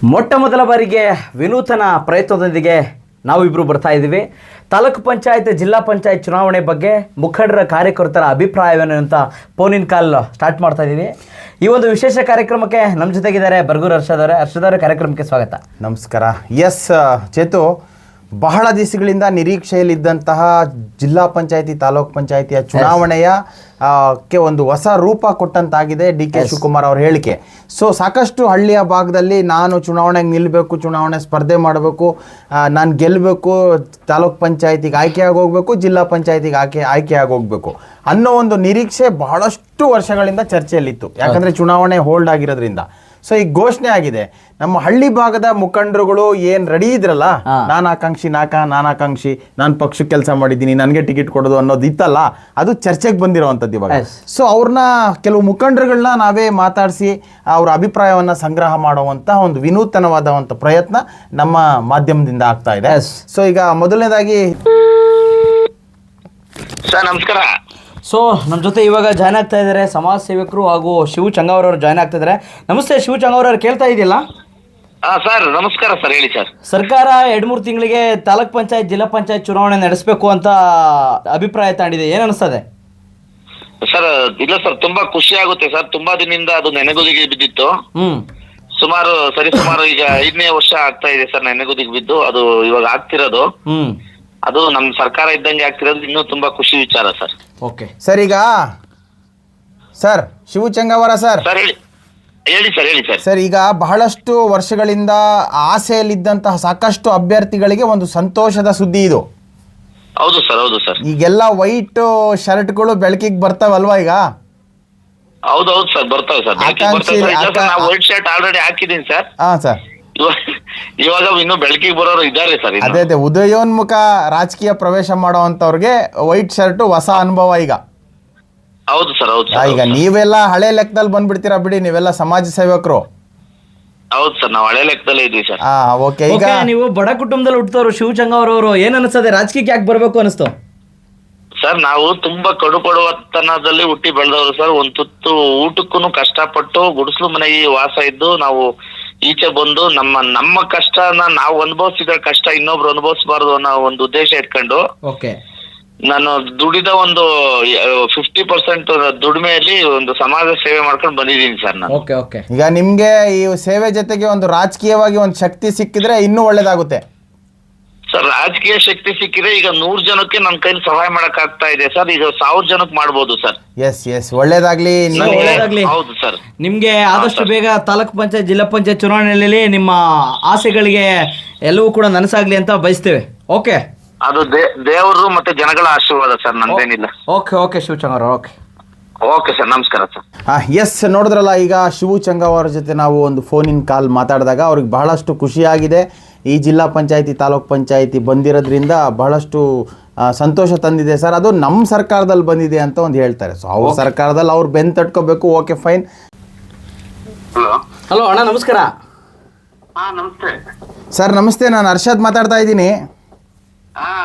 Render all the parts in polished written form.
ಮೊಟ್ಟ ಮೊದಲ ಬಾರಿಗೆ ವಿನೂತನ ಪ್ರಯತ್ನದೊಂದಿಗೆ ನಾವಿಬ್ಬರು ಬರ್ತಾ ಇದ್ದೀವಿ. ತಾಲೂಕು ಪಂಚಾಯತ್ ಜಿಲ್ಲಾ ಪಂಚಾಯತ್ ಚುನಾವಣೆ ಬಗ್ಗೆ ಮುಖಂಡರ ಕಾರ್ಯಕರ್ತರ ಅಭಿಪ್ರಾಯವೇನು ಅಂತ ಫೋನಿನ್ ಕಾಲ್ ಸ್ಟಾರ್ಟ್ ಮಾಡ್ತಾ ಇದ್ದೀವಿ. ಈ ಒಂದು ವಿಶೇಷ ಕಾರ್ಯಕ್ರಮಕ್ಕೆ ನಮ್ಮ ಜೊತೆಗಿದ್ದಾರೆ ಬರ್ಗೂರು ಹರ್ಷದ್ ಅವರೇ. ಕಾರ್ಯಕ್ರಮಕ್ಕೆ ಸ್ವಾಗತ. ನಮಸ್ಕಾರ. ಎಸ್ ಚೇತು, ಬಹಳ ದಿವಸಗಳಿಂದ ನಿರೀಕ್ಷೆಯಲ್ಲಿದ್ದಂತಹ ಜಿಲ್ಲಾ ಪಂಚಾಯತಿ ತಾಲೂಕ್ ಪಂಚಾಯತಿಯ ಚುನಾವಣೆಯ ಕ್ಕೆ ಒಂದು ಹೊಸ ರೂಪ ಕೊಟ್ಟಂತಾಗಿದೆ ಡಿ.ಕೆ. ಶಿವಕುಮಾರ್ ಅವ್ರ ಹೇಳಿಕೆ. ಸೊ ಸಾಕಷ್ಟು ಹಳ್ಳಿಯ ಭಾಗದಲ್ಲಿ ನಾನು ಚುನಾವಣೆಗೆ ನಿಲ್ಲಬೇಕು, ಚುನಾವಣೆ ಸ್ಪರ್ಧೆ ಮಾಡಬೇಕು, ನಾನು ಗೆಲ್ಲಬೇಕು, ತಾಲೂಕ್ ಪಂಚಾಯತಿಗೆ ಆಯ್ಕೆಯಾಗಿ ಹೋಗಬೇಕು, ಜಿಲ್ಲಾ ಪಂಚಾಯತಿಗೆ ಆಯ್ಕೆಯಾಗಿ ಹೋಗಬೇಕು ಅನ್ನೋ ಒಂದು ನಿರೀಕ್ಷೆ ಬಹಳಷ್ಟು ವರ್ಷಗಳಿಂದ ಚರ್ಚೆಯಲ್ಲಿತ್ತು. ಯಾಕಂದರೆ ಚುನಾವಣೆ ಹೋಲ್ಡ್ ಆಗಿರೋದ್ರಿಂದ. ಸೊ ಈಗ ಘೋಷಣೆ ಆಗಿದೆ. ನಮ್ಮ ಹಳ್ಳಿ ಭಾಗದ ಮುಖಂಡರುಗಳು ಏನ್ ರೆಡಿ ಇದ್ರಲ್ಲ, ನಾನಾಕಾಂಕ್ಷಿ ನಾನು ಪಕ್ಷಕ್ಕೆ ಕೆಲಸ ಮಾಡಿದ್ದೀನಿ, ನನಗೆ ಟಿಕೆಟ್ ಕೊಡೋದು ಅನ್ನೋದು ಇತ್ತಲ್ಲ, ಅದು ಚರ್ಚೆಗೆ ಬಂದಿರೋವಂಥದ್ದು ಇವಾಗ. ಸೊ ಅವ್ರನ್ನ ಕೆಲವು ಮುಖಂಡರುಗಳನ್ನ ನಾವೇ ಮಾತಾಡಿಸಿ ಅವ್ರ ಅಭಿಪ್ರಾಯವನ್ನ ಸಂಗ್ರಹ ಮಾಡುವಂತಹ ಒಂದು ವಿನೂತನವಾದಂಥ ಪ್ರಯತ್ನ ನಮ್ಮ ಮಾಧ್ಯಮದಿಂದ ಆಗ್ತಾ ಇದೆ. ಸೊ ಈಗ ಮೊದಲನೇದಾಗಿ ಸರ್ ನಮಸ್ಕಾರ. ಸೊ ನಮ್ಮ ಜೊತೆ ಇವಾಗ ಜಾಯ್ನ್ ಆಗ್ತಾ ಇದ್ದಾರೆ ಸಮಾಜ ಸೇವಕರು ಹಾಗೂ ಶಿವು ಚಂಗಾವರವರು ಜಾಯ್ನ್ ಆಗ್ತಾ ಇದ್ದಾರೆ. ನಮಸ್ತೆ ಶಿವು ಚಂಗಾವರವ್ರು, ಕೇಳ್ತಾ ಇದೆಯಲ್ಲ? ಸರ್ ನಮಸ್ಕಾರ ಸರ್, ಹೇಳಿ ಸರ್. ಸರ್ಕಾರ 2-3 ತಿಂಗಳಿಗೆ ತಾಲೂಕ್ ಪಂಚಾಯತ್ ಜಿಲ್ಲಾ ಪಂಚಾಯತ್ ಚುನಾವಣೆ ನಡೆಸಬೇಕು ಅಂತ ಅಭಿಪ್ರಾಯ ತಾಂಡಿದೆ, ಏನ್ ಅನಿಸ್ತದೆ ಸರ್? ಇಲ್ಲ ಸರ್, ತುಂಬಾ ಖುಷಿ ಆಗುತ್ತೆ ಸರ್. ತುಂಬಾ ದಿನದಿಂದ ಅದು ನೆನೆಗುದಿಗೆ ಬಿದ್ದಿತ್ತು. ಸುಮಾರು ಈಗ 5ನೇ ವರ್ಷ ಆಗ್ತಾ ಇದೆ ಸರ್ ನೆನೆಗುದಿಗೆ ಬಿದ್ದು. ಅದು ಇವಾಗ ಆಗ್ತಿರೋದು, ಅದು ನಮ್ಮ ಸರ್ಕಾರ ಇದ್ದಂಗೆ ಆಗ್ತಿರೋದು. ಇನ್ನೂ ತುಂಬಾ ಖುಷಿ ವಿಚಾರ ಸರ್. ಓಕೆ ಸರ್, ಈಗ ಸರ್ ಶಿವು ಚಂಗಾವರ ಸರ್ ಹೇಳಿ ಸರ್. ಸರ್, ಈಗ ಬಹಳಷ್ಟು ವರ್ಷಗಳಿಂದ ಆಸೆಯಲ್ಲಿದ್ದಂತಹ ಸಾಕಷ್ಟು ಅಭ್ಯರ್ಥಿಗಳಿಗೆ ಒಂದು ಸಂತೋಷದ ಸುದ್ದಿ ಇದು. ಹೌದು ಸರ್. ಈಗೆಲ್ಲ ವೈಟ್ ಶರ್ಟ್ಗಳು ಬೆಳಕಿಗೆ ಬರ್ತಾವಲ್ವಾ ಈಗ? ಹೌದು ಸರ್, ಬರ್ತವೆ ಸರ್. ನಾವು ವೈಟ್ ಶರ್ಟ್ ಆಲ್ರೆಡಿ ಹಾಕಿದೀನಿ ಸರ್. ಹಾ ಸರ್, ಇವಾಗ ಇನ್ನು ಬೆಳಕಿಗೆ ಬರೋರು ಇದ್ದಾರೆ ಸರ್. ಅದೇ ಉದಯೋನ್ಮುಖ ರಾಜಕೀಯ ಪ್ರವೇಶ ಮಾಡುವಂತವ್ರಿಗೆ ವೈಟ್ ಶರ್ಟ್ ಹೊಸ ಅನುಭವ ಈಗ. ಹೌದು ಸರ್. ಈಗ ನೀವೆಲ್ಲ ಹಳೆ ಲೆಕ್ಕದಲ್ಲಿ ಬಂದ್ಬಿಡ್ತೀರಾ ಬಿಡಿ, ನೀವೆಲ್ಲ ಸಮಾಜ ಸೇವಕರು. ಹೌದು ಸರ್, ನಾವು ಹಳೆ ಲೆಕ್ಕದಲ್ಲೇ ಇದೀವಿ ಸರ್. ಓಕೆ. ಈಗ ನೀವು ಬಡ ಕುಟುಂಬದಲ್ಲಿ ಹುಟ್ಟದವರು ಶಿವು ಚಂಗಾವರವರು, ಏನ್ ಅನಿಸ್ತದೆ, ರಾಜಕೀಯಕ್ಕೆ ಯಾಕೆ ಬರ್ಬೇಕು ಅನಿಸ್ತು ಸರ್? ನಾವು ತುಂಬಾ ಕಡುಬಡತನದಲ್ಲಿ ಹುಟ್ಟಿ ಬೆಳೆದವರು ಸರ್. ಒಂದ್ ತುತ್ತು ಊಟಕ್ಕೂ ಕಷ್ಟಪಟ್ಟು ಗುಡಿಸ್ಲು ಮನೆಗೆ ವಾಸ ಇದ್ದು ನಾವು ಈಚೆ ಬಂದು ನಮ್ಮ ಕಷ್ಟನ ನಾವು ಅನುಭವಿಸಿದ ಕಷ್ಟ ಇನ್ನೊಬ್ರು ಅನುಭವಿಸಬಾರ್ದು ಅನ್ನೋ ಒಂದು ಉದ್ದೇಶ ಇಟ್ಕೊಂಡು ನಾನು ದುಡಿದ ಒಂದು 50% ದುಡಿಮೆಯಲ್ಲಿ ಒಂದು ಸಮಾಜ ಸೇವೆ ಮಾಡ್ಕೊಂಡು ಬಂದಿದ್ದೀನಿ ಸರ್ ನಾನು. ಈಗ ನಿಮ್ಗೆ ಈ ಸೇವೆ ಜೊತೆಗೆ ಒಂದು ರಾಜಕೀಯವಾಗಿ ಒಂದು ಶಕ್ತಿ ಸಿಕ್ಕಿದ್ರೆ ಇನ್ನೂ ಒಳ್ಳೇದಾಗುತ್ತೆ ಸರ್. ರಾಜಕೀಯ ಶಕ್ತಿ ಸಿಕ್ಕಿದ್ರೆ ಈಗ 100 ಜನಕ್ಕೆ ನನ್ನ ಕೈಲಿ ಸಹಾಯ ಮಾಡಕ್ ಆಗ್ತಾ ಇದೆ ಸರ್. ಈಗ 1000 ಜನಕ್ಕೆ ಮಾಡ್ಬೋದು ಸರ್. ಎಸ್ ಒಳ್ಳೇದಾಗ್ಲಿ. ಹೌದು ಸರ್. ನಿಮ್ಗೆ ಆದಷ್ಟು ಬೇಗ ತಾಲೂಕ್ ಪಂಚಾಯತ್ ಜಿಲ್ಲಾ ಪಂಚಾಯತ್ ಚುನಾವಣೆಯಲ್ಲಿ ನಿಮ್ಮ ಆಸೆಗಳಿಗೆ ಎಲ್ಲವೂ ಕೂಡ ನನಸಾಗ್ಲಿ ಅಂತ ಬಯಸ್ತೇವೆ. ಓಕೆ, ಅದು ದೇವರು ಮತ್ತೆ ಜನಗಳ ಆಶೀರ್ವಾದ ಸರ್, ನಂದೇನಿಲ್ಲ. Okay Shivu Changavara, okay sir, ನಮಸ್ಕಾರ ಸರ್. ಎಸ್, ನೋಡಿದ್ರಲ್ಲ, ಈಗ ಶಿವು ಚಂಗಾವರ ಜೊತೆ ನಾವು ಒಂದು ಫೋನಿನ ಕಾಲ್ ಮಾತಾಡಿದಾಗ ಅವ್ರಿಗೆ ಬಹಳಷ್ಟು ಖುಷಿಯಾಗಿದೆ. ಈ ಜಿಲ್ಲಾ ಪಂಚಾಯತಿ ತಾಲೂಕ್ ಪಂಚಾಯತಿ ಬಂದಿರೋದ್ರಿಂದ ಬಹಳಷ್ಟು ಸಂತೋಷ ತಂದಿದೆ ಸರ್. ಅದು ನಮ್ಮ ಸರ್ಕಾರದಲ್ಲಿ ಬಂದಿದೆ ಅಂತ ಒಂದು ಹೇಳ್ತಾರೆ. ಸೊ ಅವ್ರ ಸರ್ಕಾರದಲ್ಲಿ ಅವ್ರು ಬೆನ್ ತಟ್ಕೋಬೇಕು. Okay, fine. ಹಲೋ ಅಣ್ಣ, ನಮಸ್ಕಾರ. ನಮಸ್ತೆ ಸರ್. ನಮಸ್ತೆ, ನಾನು ಹರ್ಷದ್ ಮಾತಾಡ್ತಾ ಇದ್ದೀನಿ.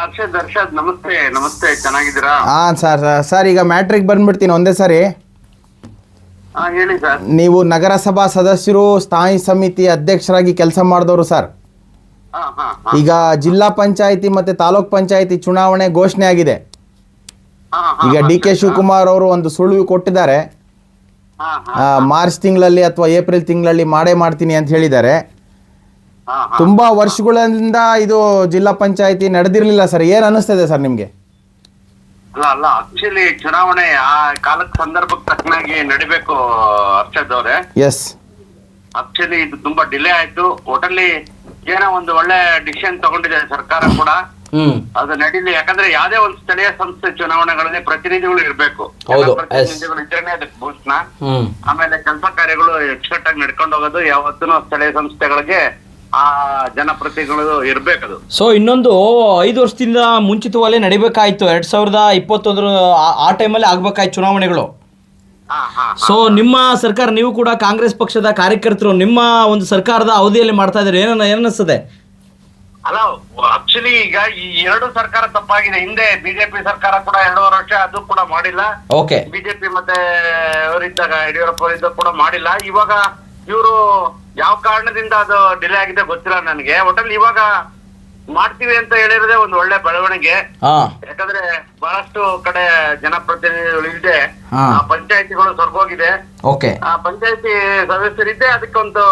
ಹರ್ಷದ್ ನಮಸ್ತೆ, ಚೆನ್ನಾಗಿದ್ದೀರಾ? ಸರ್ ಈಗ ಮ್ಯಾಟ್ರಿಗೆ ಬಂದ್ಬಿಡ್ತೀನಿ ಒಂದೇ ಸಾರಿ. ಹೇಳಿ ಸರ್. ನೀವು ನಗರಸಭಾ ಸದಸ್ಯರು, ಸ್ಥಾಯಿ ಸಮಿತಿ ಅಧ್ಯಕ್ಷರಾಗಿ ಕೆಲಸ ಮಾಡಿದವರು ಸರ್. ಈಗ ಜಿಲ್ಲಾ ಪಂಚಾಯತಿ ಮತ್ತೆ ತಾಲೂಕ್ ಪಂಚಾಯತಿ ಚುನಾವಣೆ ಘೋಷಣೆ ಆಗಿದೆ. ಈಗ ಡಿ.ಕೆ. ಶಿವಕುಮಾರ್ ಅವರು ಒಂದು ಸುಳಿವು ಕೊಟ್ಟಿದ್ದಾರೆ. ಮಾರ್ಚ್ ತಿಂಗಳಲ್ಲಿ ಅಥವಾ ಏಪ್ರಿಲ್ ತಿಂಗಳಲ್ಲಿ ಮಾಡ್ತೀನಿ ಅಂತ ಹೇಳಿದ್ದಾರೆ. ತುಂಬಾ ವರ್ಷಗಳಿಂದ ಇದು ಜಿಲ್ಲಾ ಪಂಚಾಯತಿ ನಡೆದಿರ್ಲಿಲ್ಲ ಸರ್. ಏನ್ ಅನಿಸ್ತದೆ ಸರ್ ನಿಮ್ಗೆ? ಅಲ್ಲ ಆಕ್ಚುಲಿ ಚುನಾವಣೆ ಆ ಕಾಲಕ್ಕೆ ಸಂದರ್ಭಕ್ಕೆ ತಕ್ಕನಾಗಿ ನಡಿಬೇಕು ಹರ್ಷದ್ ಅವರೇ. ಎಸ್, ಆಕ್ಚುಲಿ ಇದು ತುಂಬಾ ಡಿಲೇ ಆಯ್ತು. ಒಟ್ಟಲ್ಲಿ ಏನೋ ಒಂದು ಒಳ್ಳೆ ಡಿಸಿಷನ್ ತಗೊಂಡಿದೆ ಸರ್ಕಾರ ಕೂಡ. ಅದು ನಡೀಲಿ. ಯಾಕಂದ್ರೆ ಯಾವ್ದೇ ಒಂದು ಸ್ಥಳೀಯ ಸಂಸ್ಥೆ ಚುನಾವಣೆಗಳಲ್ಲಿ ಪ್ರತಿನಿಧಿಗಳು ಇರ್ಬೇಕು. ಪ್ರತಿನಿಧಿಗಳು ಇದ್ರೇನೆ ಅದಕ್ಕೆ ಭೂಷಣ. ಆಮೇಲೆ ಕೆಲಸ ಕಾರ್ಯಗಳು ಅಚ್ಚುಕಟ್ಟಾಗಿ ನಡ್ಕೊಂಡು ಹೋಗೋದು ಯಾವತ್ತೂ ಸ್ಥಳೀಯ ಸಂಸ್ಥೆಗಳಿಗೆ ಆ ಜನಪ್ರತಿನಿಧಿಗಳು ಇರ್ಬೇಕದು. ಸೊ ಇನ್ನೊಂದು 5 ವರ್ಷದಿಂದ ಮುಂಚಿತವಲ್ಲೇ ನಡಿಬೇಕಾಯ್ತು. 2021 ಆ ಟೈಮಲ್ಲಿ ಆಗ್ಬೇಕಾಯ್ತು ಚುನಾವಣೆಗಳು. ಸೊ ನಿಮ್ಮ ಸರ್ಕಾರ, ನೀವು ಕೂಡ ಕಾಂಗ್ರೆಸ್ ಪಕ್ಷದ ಕಾರ್ಯಕರ್ತರು, ನಿಮ್ಮ ಒಂದು ಸರ್ಕಾರದ ಅವಧಿಯಲ್ಲಿ ಮಾಡ್ತಾ ಇದ್ದಾರೆ, ಏನಿಸ್ತದೆ? ಅಲ್ಲ ಆಕ್ಚುಲಿ ಈಗ ಈ 2 ಸರ್ಕಾರ ತಪ್ಪಾಗಿದೆ. ಹಿಂದೆ ಬಿಜೆಪಿ ಸರ್ಕಾರ ಕೂಡ 2.5 ವರ್ಷ ಅದು ಕೂಡ ಮಾಡಿಲ್ಲ. ಬಿಜೆಪಿ ಮತ್ತೆ ಅವರಿದ್ದಾಗ ಯಡಿಯೂರಪ್ಪ ಅವರಿದ್ದಾಗ ಕೂಡ ಮಾಡಿಲ್ಲ. ಇವಾಗ ಇವರು ಯಾವ ಕಾರಣದಿಂದ ಅದು ಡಿಲೇ ಆಗಿದೆ ಗೊತ್ತಿಲ್ಲ ನನಗೆ. ಒಟ್ಟಲ್ಲಿ ಇವಾಗ ಮಾಡ್ತೀವಿ ಅಂತ ಹೇಳಿರೋದೇ ಒಂದು ಒಳ್ಳೆ ಬೆಳವಣಿಗೆ. ಯಾಕಂದ್ರೆ ಬಹಳಷ್ಟು ಕಡೆ ಜನಪ್ರತಿನಿಧಿಗಳು ಇಲ್ಲದೆ ಪಂಚಾಯತಿಗಳು ಸ್ವರ್ಗೋಗಿದೆ. ಆ ಪಂಚಾಯತಿ ಸದಸ್ಯರಿದ್ದೆ ಅದಕ್ಕೊಂದು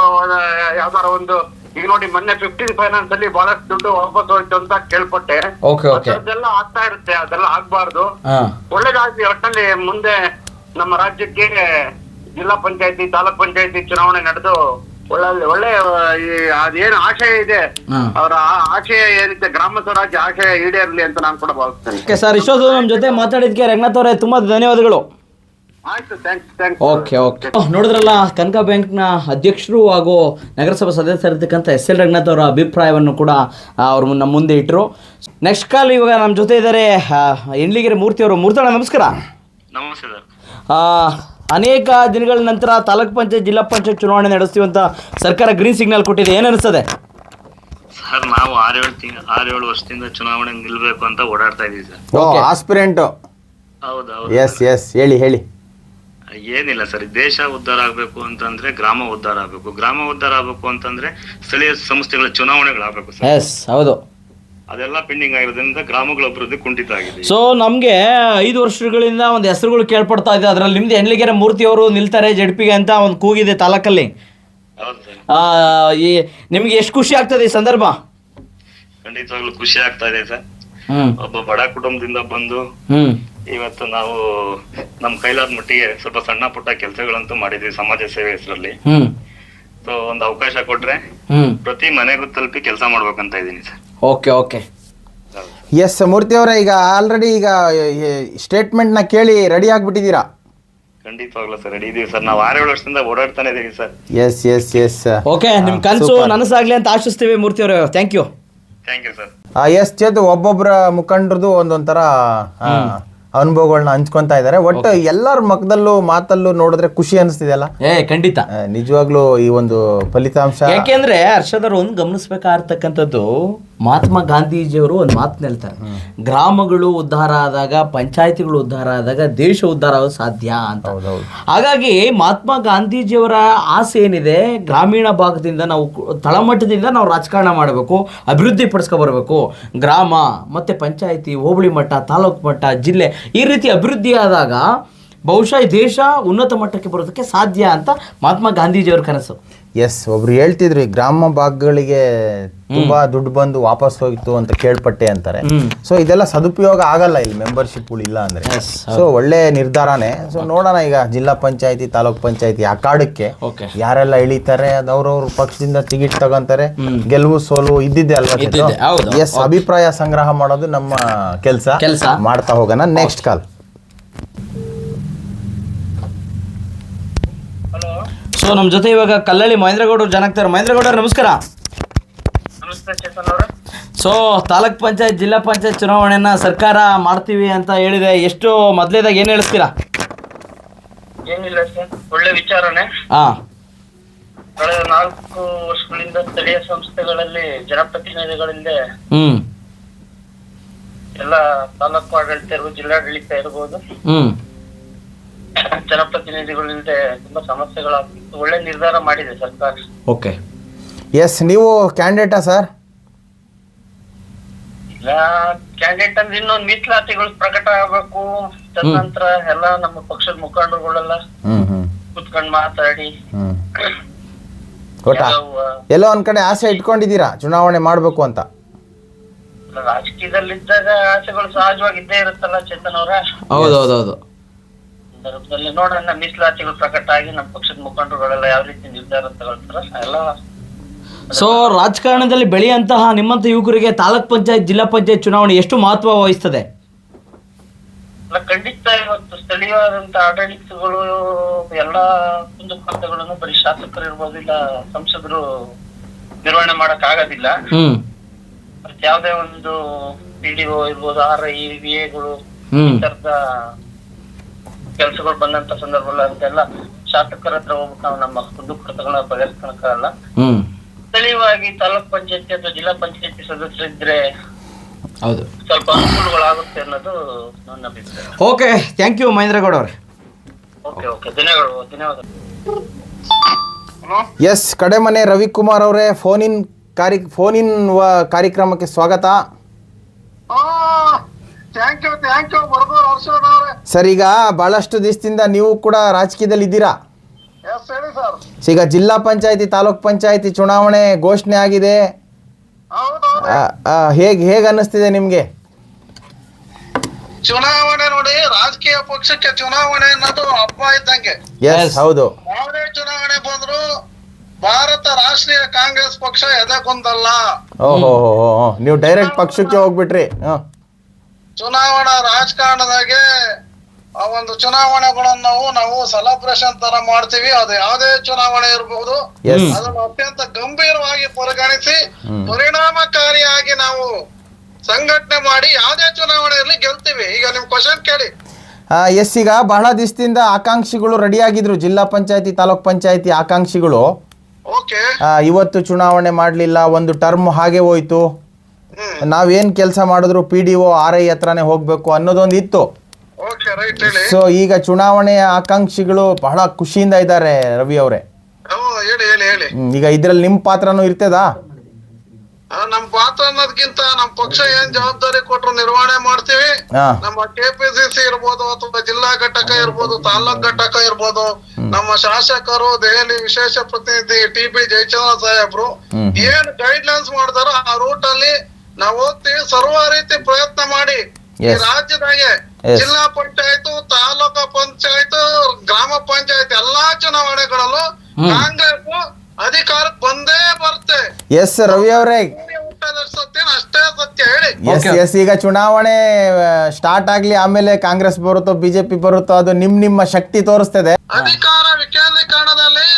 ಯಾವ್ದಾರ ಒಂದು ಈಗ ನೋಡಿ ಮೊನ್ನೆ 15 ಫೈನಾನ್ಸ್ ಅಲ್ಲಿ ಬಹಳಷ್ಟು ದುಡ್ಡು ವಾಪಸ್ ಹೋಯ್ತು ಅಂತ ಕೇಳ್ಪಟ್ಟೆ. ಅದೆಲ್ಲ ಆಗ್ತಾ ಇರುತ್ತೆ, ಅದೆಲ್ಲ ಆಗ್ಬಾರ್ದು. ಒಳ್ಳೇದಾಗ್ಲಿ. ಒಟ್ಟಲ್ಲಿ ಮುಂದೆ ನಮ್ಮ ರಾಜ್ಯಕ್ಕೆ ಜಿಲ್ಲಾ ಪಂಚಾಯತಿ ತಾಲೂಕ್ ಪಂಚಾಯತಿ ಚುನಾವಣೆ ನಡೆದು ಒಳ್ಳೆ ಅದೇನು ಆಶಯ ಇದೆ ಅವರ ಆಶಯ ಏನಿದೆ ಗ್ರಾಮ ಸ್ವರಾಜ್ಯ ಆಶಯ ಈಡೇರ್ಲಿ ಅಂತ ನಾನು ಕೂಡ ಭಾವಿಸ್ತೇನೆ. ಸರ್, ಇಷ್ಟೊಂದು ನಮ್ಮ ಜೊತೆ ಮಾತಾಡಿದ್ಕೆ ರಂಗನಾಥ್ ಅವರೇ ತುಂಬಾ ಧನ್ಯವಾದಗಳು. ಆಯ್ತು, ಥ್ಯಾಂಕ್ಸ್. ಓಕೆ. ನೋಡಿದ್ರಲ್ಲ, ಕನಕ ಬ್ಯಾಂಕ್ನ ಅಧ್ಯಕ್ಷರು ಹಾಗೂ ನಗರಸಭಾ ಸದಸ್ಯರಿರ್ತಕ್ಕಂಥ SL ರಂಗನಾಥ್ ಅವರ ಅಭಿಪ್ರಾಯವನ್ನು ಕೂಡ ಅವರು ನಮ್ಮ ಮುಂದೆ ಇಟ್ಟರು. ನೆಕ್ಸ್ಟ್ ಕಾಲ್ ಇವಾಗ ನಮ್ಮ ಜೊತೆ ಇದ್ದಾರೆ ಎಂಡ್ಲಿಗೆರೆ ಮೂರ್ತಿ ಅವರು. ಮೂರ್ತಣ್ಣ ನಮಸ್ಕಾರ. ನಮಸ್ತೆ ಸರ್. ಅನೇಕ ದಿನಗಳ ನಂತರ ತಾಲೂಕ್ ಪಂಚಾಯತ್ ಜಿಲ್ಲಾ ಪಂಚಾಯತ್ ಚುನಾವಣೆ ನಡೆಸ್ತೀವಿ ಅಂತ ಸರ್ಕಾರ ಗ್ರೀನ್ ಸಿಗ್ನಲ್ ಕೊಟ್ಟಿದೆ, ಏನು ಅನಿಸ್ತದೆ ಸರ್? ನಾವು 6-7 ವರ್ಷದಿಂದ ಚುನಾವಣೆ ನಿಲ್ಬೇಕು ಅಂತ ಓಡಾಡ್ತಾ ಇದೀವಿ ಸರ್. ಆಸ್ಪಿರೆಂಟ್. ಹೌದೌದು. ಎಸ್ ಹೇಳಿ. ಏನಿಲ್ಲ ಸರ್, ದೇಶ ಉದ್ಧಾರ ಆಗ್ಬೇಕು ಅಂತಂದ್ರೆ ಗ್ರಾಮ ಉದ್ಧಾರ ಆಗ್ಬೇಕು, ಗ್ರಾಮ ಉದ್ಧಾರ ಆಗ್ಬೇಕು ಅಂತಂದ್ರೆ ಸ್ಥಳೀಯ ಸಂಸ್ಥೆಗಳ ಚುನಾವಣೆಗಳಾಗಬೇಕು ಸರ್. ಎಸ್, ಹೌದು. ಅದೆಲ್ಲ ಪೆಂಡಿಂಗ್ ಆಗಿರೋದ್ರಿಂದ ಗ್ರಾಮಗಳ ಅಭಿವೃದ್ಧಿ ಕುಂಠಿತ ಆಗಿದೆ. ಸೊ ನಮಗೆ 5 ವರ್ಷಗಳಿಂದ ಒಂದು ಹೆಸರುಗಳು ಕೇಳ್ಪಡ್ತಾ ಇದೆ. ಅದರಲ್ಲಿ ನಿಮ್ದು ಎಂಡ್ಲಿಗೆರೆ ಮೂರ್ತಿ ಅವರು ನಿಲ್ತಾರೆ ಜಡ್ಪಿಗೆ ಅಂತ ಒಂದು ಕೂಗಿದೆ ತಾಲೂಕಲ್ಲಿ. ಹೌದು ಸರ್. ನಿಮ್ಗೆ ಎಷ್ಟು ಖುಷಿ ಆಗ್ತದೆ ಈ ಸಂದರ್ಭ? ಖಂಡಿತವಾಗ್ಲೂ ಖುಷಿ ಆಗ್ತಾ ಇದೆ ಸರ್. ಒಬ್ಬ ಬಡ ಕುಟುಂಬದಿಂದ ಬಂದು ಇವತ್ತು ನಾವು ನಮ್ ಕೈಲಾದ ಮಟ್ಟಿಗೆ ಸ್ವಲ್ಪ ಸಣ್ಣ ಪುಟ್ಟ ಕೆಲಸಗಳಂತೂ ಮಾಡಿದ್ವಿ ಸಮಾಜ ಸೇವೆ ಹೆಸರಲ್ಲಿ. ಸೊ ಒಂದು ಅವಕಾಶ ಕೊಟ್ರೆ ಪ್ರತಿ ಮನೆಗೂ ತಲುಪಿ ಕೆಲಸ ಮಾಡ್ಬೇಕಂತ ಇದೀನಿ ಸರ್. ಓಕೆ. ಎಸ್ ಮೂರ್ತಿ ಅವರೇ, ಈಗ ಆಲ್ರೆಡಿ ಈಗ ಸ್ಟೇಟ್ಮೆಂಟ್ ನ ಕೇಳಿ ರೆಡಿ ಆಗ್ಬಿಟ್ಟಿದ್ದೀರಾ? ಖಂಡಿತವಾಗ್ಲೂ ಸರ್ ರೆಡಿ ಇದೀವಿ ಸರ್. ನಾವು 6-7 ವರ್ಷದಿಂದ ಓಡಾಡ್ತಾನೆ ಇದೀವಿ ಸರ್. ಎಸ್. ಓಕೆ, ನಿಮ್ ಕನಸು ನನಸಾಗ್ಲಿ ಅಂತ ಆಶಿಸ್ತೀವಿ ಮೂರ್ತಿ ಅವರೇ. Thank you sir. Yes Chethu, ಒಬ್ಬೊಬ್ಬರ ಮುಖಂಡರದು ಒಂದೊಂಥರ ಅನುಭವಗಳನ್ನ ಹಂಚ್ಕೊಂತಾ ಇದ್ದಾರೆ. ಒಟ್ಟು ಎಲ್ಲರ ಮುಖದಲ್ಲೂ ಮಾತಲ್ಲೂ ನೋಡಿದ್ರೆ ಖುಷಿ ಅನಿಸ್ತಿದೆಯಲ್ಲ? ಖಂಡಿತ, ನಿಜವಾಗ್ಲೂ ಈ ಒಂದು ಫಲಿತಾಂಶ. ಯಾಕೆಂದ್ರೆ ಹರ್ಷದವ್ರು ಒಂದು ಗಮನಿಸ್ಬೇಕಾಗಿರ್ತಕ್ಕಂಥದ್ದು, ಮಹಾತ್ಮ ಗಾಂಧೀಜಿಯವರು ಒಂದು ಮಾತನ್ನ ಹೇಳ್ತಾರೆ, ಗ್ರಾಮಗಳು ಉದ್ಧಾರ ಆದಾಗ, ಪಂಚಾಯತಿಗಳು ಉದ್ಧಾರ ಆದಾಗ ದೇಶ ಉದ್ಧಾರ ಆಗೋದು ಸಾಧ್ಯ ಅಂತ. ಹಾಗಾಗಿ ಮಹಾತ್ಮ ಗಾಂಧೀಜಿಯವರ ಆಸೆ ಏನಿದೆ, ಗ್ರಾಮೀಣ ಭಾಗದಿಂದ ನಾವು ತಳಮಟ್ಟದಿಂದ ನಾವು ರಾಜಕಾರಣ ಮಾಡಬೇಕು, ಅಭಿವೃದ್ಧಿ ಪಡಿಸ್ಕೊ ಬರಬೇಕು. ಗ್ರಾಮ ಮತ್ತೆ ಪಂಚಾಯತಿ, ಹೋಬಳಿ ಮಟ್ಟ, ತಾಲೂಕು ಮಟ್ಟ, ಜಿಲ್ಲೆ, ಈ ರೀತಿ ಅಭಿವೃದ್ಧಿ ಆದಾಗ ಬಹುಶಃ ದೇಶ ಉನ್ನತ ಮಟ್ಟಕ್ಕೆ ಬರೋದಕ್ಕೆ ಸಾಧ್ಯ ಅಂತ ಮಹಾತ್ಮ ಗಾಂಧೀಜಿಯವರ ಕನಸು. ಎಸ್, ಒಬ್ರು ಹೇಳ್ತಿದ್ರು, ಗ್ರಾಮ ಭಾಗಗಳಿಗೆ ತುಂಬಾ ದುಡ್ಡು ಬಂದು ವಾಪಸ್ ಹೋಗಿತ್ತು ಅಂತ ಕೇಳ್ಪಟ್ಟೆ ಅಂತಾರೆ. ಸೊ ಇದೆಲ್ಲ ಸದುಪಯೋಗ ಆಗಲ್ಲ ಇಲ್ಲಿ ಮೆಂಬರ್ಶಿಪ್ಗಳು ಇಲ್ಲ ಅಂದ್ರೆ. ಸೊ ಒಳ್ಳೆ ನಿರ್ಧಾರನೇ. ಸೊ ನೋಡೋಣ, ಈಗ ಜಿಲ್ಲಾ ಪಂಚಾಯತಿ ತಾಲೂಕ್ ಪಂಚಾಯತಿ ಅಖಾಡಕ್ಕೆ ಯಾರೆಲ್ಲ ಇಳಿತಾರೆ, ಅದು ಅವ್ರವ್ರ ಪಕ್ಷದಿಂದ ಟಿಕೆಟ್ ತಗೊಂತಾರೆ. ಗೆಲುವು ಸೋಲು ಇದ್ದಿದ್ದೆ ಅಲ್ವಾ? ಎಸ್, ಅಭಿಪ್ರಾಯ ಸಂಗ್ರಹ ಮಾಡೋದು ನಮ್ಮ ಕೆಲಸ. ಮಾಡ್ತಾ ಹೋಗೋಣ. Next call. ಸೊ ನಮ್ಮ ಜೊತೆ ಇವಾಗ ಕಲ್ಲಳ್ಳಿ ಮಹೇಂದ್ರಗೌಡರು ಜನಾಗ್ತಾರೆ. ಮಹೇಂದ್ರಗೌಡರು ನಮಸ್ಕಾರ. ಸೊ ತಾಲೂಕ್ ಪಂಚಾಯತ್ ಜಿಲ್ಲಾ ಪಂಚಾಯತ್ ಚುನಾವಣೆಯನ್ನ ಸರ್ಕಾರ ಮಾಡ್ತೀವಿ ಅಂತ ಹೇಳಿದೆ. ಎಷ್ಟು ಮೊದಲೇದಾಗ ಏನ್ ಹೇಳಿಸ್ತೀರಾ? ಏನಿಲ್ಲ ಸರ್, ಒಳ್ಳೆ ವಿಚಾರನೆ. ಕಳೆದ 4 ವರ್ಷಗಳಿಂದ ಸ್ಥಳೀಯ ಸಂಸ್ಥೆಗಳಲ್ಲಿ ಜನಪ್ರತಿನಿಧಿಗಳಿಂದ ಎಲ್ಲ ತಾಲೂಕು ಆಡಳಿತ ಇರ್ಬೋದು, ಜಿಲ್ಲಾಡಳಿತ ಇರ್ಬೋದು, ಜನಪ್ರತಿನಿಧಿಗಳಿಂದ ತುಂಬಾ ಸಮಸ್ಯೆಗಳಾಗ್ತಿತ್ತು. ಒಳ್ಳೆ ನಿರ್ಧಾರ ಮಾಡಿದೆ ಸರ್ಕಾರ. ಓಕೆ. ಎಸ್, ನೀವು ಕ್ಯಾಂಡಿಡೇಟಾ ಸರ್? ಇಲ್ಲ, ಕ್ಯಾಂಡಿಡೇಟ್ ಅಂದ್ರೆ ಇನ್ನೊಂದು ಮೀಸಲಾತಿಗಳು ಪ್ರಕಟ ಆಗಬೇಕು. ತದನಂತರ ಎಲ್ಲ ನಮ್ಮ ಪಕ್ಷದ ಮುಖಂಡರುಗಳೆಲ್ಲ ಕುತ್ಕೊಂಡ್ ಮಾತಾಡಿ ಎಲ್ಲೋ ಒಂದ್ ಕಡೆ ಆಸೆ ಇಟ್ಕೊಂಡಿದ್ದೀರಾ ಚುನಾವಣೆ ಮಾಡ್ಬೇಕು ಅಂತ? ರಾಜಕೀಯದಲ್ಲಿದ್ದಾಗ ಆಸೆಗಳು ಸಹಜವಾಗಿ ಇದ್ದೇ ಇರುತ್ತಲ್ಲ ಚೇತನ್ ಅವ್ರ. ಹೌದೌದೌದು. ಸಂದರ್ಭದಲ್ಲಿ ನೋಡೋಣ, ಮೀಸಲಾತಿಗಳು ಪ್ರಕಟ ಆಗಿ ನಮ್ಮ ಪಕ್ಷದ ಮುಖಂಡರುಗಳೆಲ್ಲ ಯಾವ ರೀತಿ ನಿರ್ಧಾರ ತಗೊಳ್ತಾರ ಎಲ್ಲ. ಸೊ ರಾಜಕಾರಣದಲ್ಲಿ ಬೆಳೆಯುವಂತಹ ನಿಮ್ಮಂತ ಯುವಕರಿಗೆ ತಾಲೂಕ್ ಪಂಚಾಯತ್ ಜಿಲ್ಲಾ ಪಂಚಾಯತ್ ಚುನಾವಣೆ ಎಷ್ಟು ಮಹತ್ವ ವಹಿಸ್ತದೆ? ಖಂಡಿತ ಇವತ್ತು ಸ್ಥಳೀಯವಾದಂತ ಆಡಳಿತಗಳು ಎಲ್ಲಾ ಕುಂದುಕೊರತೆಗಳನ್ನು ಬರೀ ಶಾಸಕರು ಇರ್ಬೋದು, ಇಲ್ಲ ಸಂಸದರು ನಿರ್ವಹಣೆ ಮಾಡಕ್ ಆಗೋದಿಲ್ಲ. ಯಾವ್ದೇ ಒಂದು PDO ಇರ್ಬೋದು, RI, VAಗಳು ಈ ತರದ ಕೆಲಸಗಳು ಬಂದಂತ ಸಂದರ್ಭದಲ್ಲಿ ಅದೆಲ್ಲ ಶಾಸಕರ ಹತ್ರ ಹೋಗ್ಬಿಟ್ಟು ನಾವು ನಮ್ಮ ಕುಂದುಕೊರತೆಗಳನ್ನ ಬಗೆಹರಿಸ್ಕೊಳಕ್ಕಾಗಲ್ಲ. ಸ್ಥಳೀಯವಾಗಿ ತಾಲೂಕ್ ಪಂಚಾಯತಿ ಅಥವಾ ಜಿಲ್ಲಾ ಪಂಚಾಯತಿ ಸದಸ್ಯರಿದ್ರೆ ಸ್ವಲ್ಪ ಅನುಕೂಲಗಳಾಗುತ್ತೆ ಅನ್ನೋದು ನನ್ನ ಅಭಿಪ್ರಾಯ. ಓಕೆ, ಥ್ಯಾಂಕ್ ಯು ಮಹೇಂದ್ರಗೌಡ ಅವರೇ. ಓಕೆ, ಧನ್ಯವಾದಗಳು. ಎಸ್ ಕಡೆಮನೆ ರವಿಕುಮಾರ್ ಅವರೇ, ಫೋನ್ ಇನ್ ಕಾರ್ಯಕ್ರಮಕ್ಕೆ ಸ್ವಾಗತ. ಥ್ಯಾಂಕ್ ಯು ಬರ್ಬೋದು ಹರ್ಷದ್ ಅವ್ರೆ. ಸರ್, ಈಗ ಬಹಳಷ್ಟು ದಿವಸದಿಂದ ನೀವು ಕೂಡ ರಾಜಕೀಯದಲ್ಲಿ ಇದ್ದೀರಾ. ಎಸ್ ಹೇಳಿ ಸರ್. ಈಗ ಜಿಲ್ಲಾ ಪಂಚಾಯತಿ ತಾಲೂಕ್ ಪಂಚಾಯತಿ ಚುನಾವಣೆ ಘೋಷಣೆ ಆಗಿದೆ. ಹೌದು, ಹೇಗೆ ಅನ್ನಿಸ್ತಿದೆ ನಿಮ್ಗೆ? ಚುನಾವಣೆ ನೋಡಿ, ರಾಜಕೀಯ ಪಕ್ಷಕ್ಕೆ ಚುನಾವಣೆ ಅನ್ನೋದು ಹಬ್ಬ ಇದ್ದಂಗೆ. ಎಸ್, ಹೌದು. ಯಾವುದೇ ಚುನಾವಣೆ ಬಂದ್ರು ಭಾರತ ರಾಷ್ಟ್ರೀಯ ಕಾಂಗ್ರೆಸ್ ಪಕ್ಷ ಎದೆಗೊಂದಲ್ಲ. ಓಹೋ, ನೀವು ಡೈರೆಕ್ಟ್ ಪಕ್ಷಕ್ಕೆ ಹೋಗ್ಬಿಟ್ರಿ. ಚುನಾವಣಾ ರಾಜಕಾರಣದಾಗೆ ಆ ಒಂದು ಚುನಾವಣೆಗಳನ್ನು ನಾವು ಸೆಲೆಬ್ರೇಷನ್ ತರ ಮಾಡ್ತೀವಿ. ಅದು ಯಾವುದೇ ಚುನಾವಣೆ ಇರಬಹುದು, Yes. ಅದನ್ನು ಅತ್ಯಂತ ಗಂಭೀರವಾಗಿ ಪರಿಗಣಿಸಿ ಪರಿಣಾಮಕಾರಿಯಾಗಿ ನಾವು ಸಂಘಟನೆ ಮಾಡಿ ಯಾವುದೇ ಚುನಾವಣೆ ಇರಲಿ ಗೆಲ್ತೀವಿ. ಈಗ ನಿಮ್ ಕ್ವಶನ್ ಕೇಳಿ. ಎಸ್, ಈಗ ಬಹಳ ದಿವಸದಿಂದ ಆಕಾಂಕ್ಷಿಗಳು ರೆಡಿಯಾಗಿದ್ರು, ಜಿಲ್ಲಾ ಪಂಚಾಯತಿ ತಾಲೂಕ್ ಪಂಚಾಯತಿ ಆಕಾಂಕ್ಷಿಗಳು. ಓಕೆ. ಇವತ್ತು ಚುನಾವಣೆ ಮಾಡಲಿಲ್ಲ, ಒಂದು ಟರ್ಮ್ ಹಾಗೆ ಹೋಯ್ತು. ನಾವೇನ್ ಕೆಲಸ ಮಾಡಿದ್ರು PDO RI ಹತ್ರನೇ ಹೋಗ್ಬೇಕು ಅನ್ನೋದೊಂದು ಇತ್ತು. ಓಕೆ, ರೈಟ್, ಹೇಳಿ. ಸೊ ಈಗ ಚುನಾವಣೆಯ ಆಕಾಂಕ್ಷಿಗಳು ಬಹಳ ಖುಷಿಯಿಂದ ಇದ್ದಾರೆ ರವಿ ಅವರೇ. ಹೇಳಿ ಹೇಳಿ ಹೇಳಿ. ಈಗ ಇದ್ರಲ್ಲಿ ನಿಮ್ ಪಾತ್ರನೂ ಇರ್ತದಾ? ನಮ್ ಪಾತ್ರ ಅನ್ನೋದಕ್ಕಿಂತ ನಮ್ ಪಕ್ಷ ಏನ್ ಜವಾಬ್ದಾರಿ ಕೊಟ್ರು ನಿರ್ವಹಣೆ ಮಾಡ್ತೀವಿ. ಹಾ. ನಮ್ಮ KPCC ಇರ್ಬೋದು, ಅಥವಾ ಜಿಲ್ಲಾ ಘಟಕ ಇರ್ಬೋದು, ತಾಲೂಕ್ ಘಟಕ ಇರ್ಬೋದು, ನಮ್ಮ ಶಾಸಕರು, ದೆಹಲಿ ವಿಶೇಷ ಪ್ರತಿನಿಧಿ TB ಜಯಚಂದ್ರ ಸಾಹೇಬ್ರು ಏನ್ ಗೈಡ್ ಲೈನ್ಸ್ ಮಾಡ್ತಾರೋ ಆ ರೂಟ್ ಅಲ್ಲಿ ನಾವು ಹೋಗ್ತೀವಿ. ಸರ್ವ ರೀತಿ ಪ್ರಯತ್ನ ಮಾಡಿ ಈ ರಾಜ್ಯದಾಗೆ ಜಿಲ್ಲಾ ಪಂಚಾಯತ್, ತಾಲೂಕಾ ಪಂಚಾಯತ್, ಗ್ರಾಮ ಪಂಚಾಯತ್ ಎಲ್ಲಾ ಚುನಾವಣೆಗಳಲ್ಲೂ ಕಾಂಗ್ರೆಸ್ ಅಧಿಕಾರಕ್ಕೆ ಬಂದೇ ಬರುತ್ತೆ. ಎಸ್ ರವಿ ಅವರೇ, ಅಷ್ಟೇ ಸತ್ಯ ಹೇಳಿ. ಎಸ್ ಈಗ ಚುನಾವಣೆ ಸ್ಟಾರ್ಟ್ ಆಗ್ಲಿ, ಆಮೇಲೆ ಕಾಂಗ್ರೆಸ್ ಬರುತ್ತೋ ಬಿಜೆಪಿ ಬರುತ್ತೋ ಅದು ನಿಮ್ಮ ಶಕ್ತಿ ತೋರಿಸ್ತದೆ. ಅಧಿಕಾರ ವಿಕೇಂದ್ರೀಕರಣದಲ್ಲಿ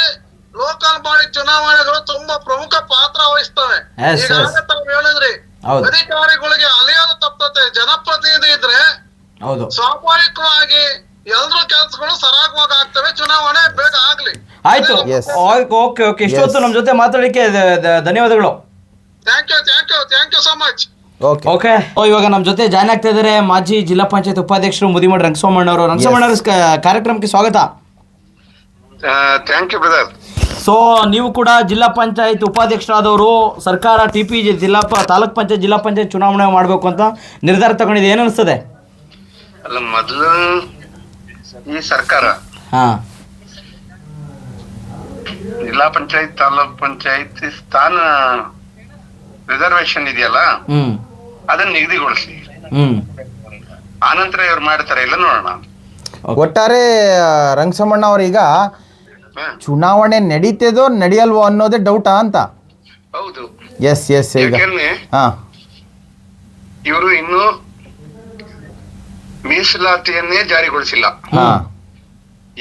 ಲೋಕಲ್ ಬಾಡಿ ಚುನಾವಣೆಗಳು ತುಂಬಾ ಪ್ರಮುಖ ಪಾತ್ರ ವಹಿಸ್ತವೆ. ಈಗಾಗಲೇ ತಾವು ಹೇಳಿದ್ರಿ, ಅಧಿಕಾರಿಗಳಿಗೆ ಅಲಿಯೋದು ತಪ್ಪುತ್ತೆ. ಜನಪ್ರತಿನಿಧಿ ಇದ್ರೆ ಸ್ವಾಭಾವಿಕವಾಗಿ ಎಲ್ರೂ ಕೆಲಸಗಳು ಸರಾಗವಾಗಿ ಆಗ್ತವೆ, ಚುನಾವಣೆ ಬೇಗ ಆಗ್ಲಿ. ಆಯ್ತು, ಓಕೆ. ಇಷ್ಟೊತ್ತು ನಮ್ಮ ಜೊತೆ ಮಾತಾಡಲಿಕ್ಕೆ ಧನ್ಯವಾದಗಳು. Thank you so much. Okay, ಇವಾಗ ನಮ್ಮ ಜೊತೆ ಜಾಯ್ನ್ ಆಗ್ತಾ ಇದ್ದಾರೆ ಮಾಜಿ ಜಿಲ್ಲಾ ಪಂಚಾಯತ್ ಉಪಾಧ್ಯಕ್ಷರು ಮುದಿಮಠ ರಂಗಸೋಮಣ್ಣ ಅವರು. ರಂಗಸೋಮಣ್ಣ ಕಾರ್ಯಕ್ರಮಕ್ಕೆ ಸ್ವಾಗತ. Thank you brother. ಸೊ ನೀವು ಕೂಡ ಜಿಲ್ಲಾ ಪಂಚಾಯತ್ ಉಪಾಧ್ಯಕ್ಷರಾದವರು, ಸರ್ಕಾರ TP ತಾಲೂಕ್ ಪಂಚಾಯತ್ ಜಿಲ್ಲಾ ಪಂಚಾಯತ್ ಚುನಾವಣೆ ಮಾಡಬೇಕು ಅಂತ ನಿರ್ಧಾರ ತಗೊಂಡಿದೆ, ಏನು ಅನಿಸ್ತದೆ? ಅಲ್ಲ, ಮೊದಲು ಈ ಸರ್ಕಾರ ಜಿಲ್ಲಾ ಪಂಚಾಯತ್ ತಾಲೂಕ್ ಪಂಚಾಯತ್ ಸ್ಥಾನ ರಿಸರ್ವೇಶನ್ ಇದೆಯಲ್ಲ, ಅದನ್ನ ನಿಗದಿಗೊಳಿಸಿ. ಆನಂತರ ಇವ್ರು ಮಾಡ್ತಾರೆ ಇಲ್ಲ ನೋಡೋಣ. ಒಟ್ಟಾರೆ ರಂಗಸಮಣ್ಣ ಅವರೀಗ ಚುನಾವಣೆ ನಡೀತದೋ ನಡೆಯಲ್ವೋ ಅನ್ನೋದೇ ಡೌಟಾ ಅಂತ? ಹೌದು. ಎಸ್ ಈಗ ಇವರು ಇನ್ನು ಮೀಸಲಾತಿಯನ್ನೇ ಜಾರಿಗೊಳಿಸಿಲ್ಲ.